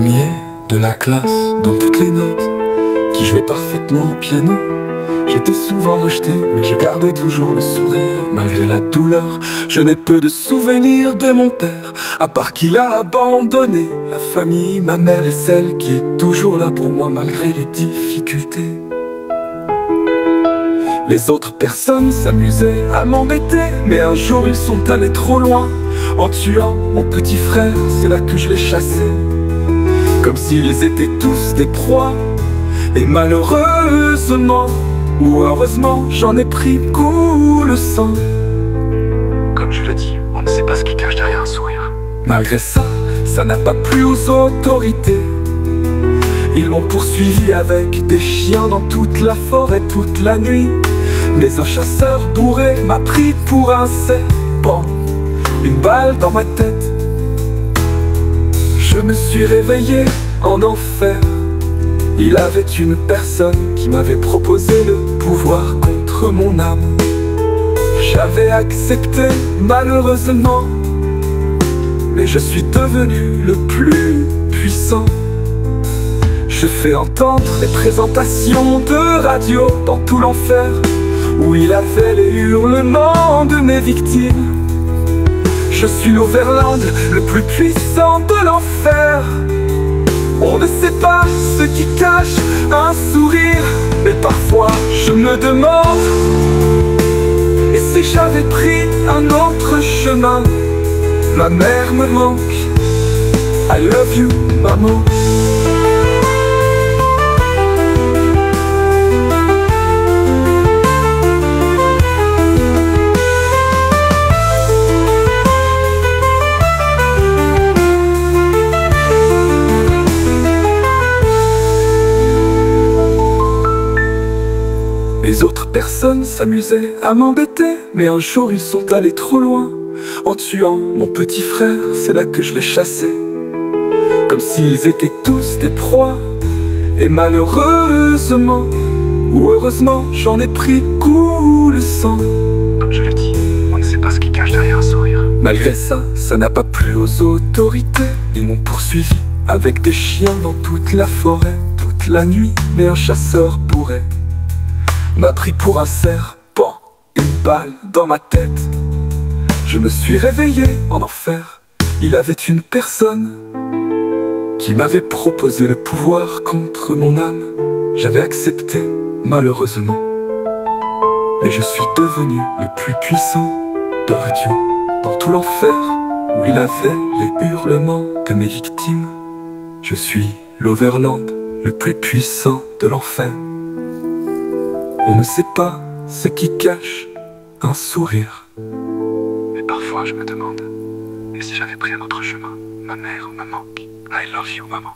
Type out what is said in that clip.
premier de la classe dans toutes les notes, qui jouait parfaitement au piano. J'étais souvent rejeté, mais je gardais toujours le sourire. Malgré la douleur, je n'ai peu de souvenirs de mon père, à part qu'il a abandonné la famille. Ma mère est celle qui est toujours là pour moi malgré les difficultés. Les autres personnes s'amusaient à m'embêter, mais un jour ils sont allés trop loin. En tuant mon petit frère, c'est là que je les chassais, comme s'ils étaient tous des proies. Et malheureusement, ou heureusement, j'en ai pris goût le sang. Comme je le dis, on ne sait pas ce qui cache derrière un sourire. Malgré ça, ça n'a pas plu aux autorités. Ils m'ont poursuivi avec des chiens dans toute la forêt toute la nuit. Mais un chasseur bourré m'a pris pour un serpent, une balle dans ma tête. Je me suis réveillé en enfer. Il avait une personne qui m'avait proposé le pouvoir contre mon âme. J'avais accepté malheureusement, mais je suis devenu le plus puissant. Je fais entendre les présentations de radio dans tout l'enfer, où il avait les hurlements de mes victimes. Je suis l'Overland, le plus puissant de l'enfer. On ne sait pas ce qui cache un sourire, mais parfois je me demande, et si j'avais pris un autre chemin? Ma mère me manque, I love you maman. Les autres personnes s'amusaient à m'embêter, mais un jour ils sont allés trop loin. En tuant mon petit frère, c'est là que je les chassais, comme s'ils étaient tous des proies. Et malheureusement, ou heureusement, j'en ai pris goût le sang. Comme je le dis, on ne sait pas ce qui cache derrière un sourire. Malgré ça, ça n'a pas plu aux autorités. Ils m'ont poursuivi avec des chiens dans toute la forêt toute la nuit. Mais un chasseur bourré m'a pris pour un serpent, une balle dans ma tête. Je me suis réveillé en enfer. Il avait une personne qui m'avait proposé le pouvoir contre mon âme. J'avais accepté malheureusement, mais je suis devenu le plus puissant de radio dans tout l'enfer, où il avait les hurlements de mes victimes. Je suis l'Overland, le plus puissant de l'enfer. On ne sait pas ce qui cache un sourire. Mais parfois je me demande, et si j'avais pris un autre chemin? Ma mère me manque, I love you maman.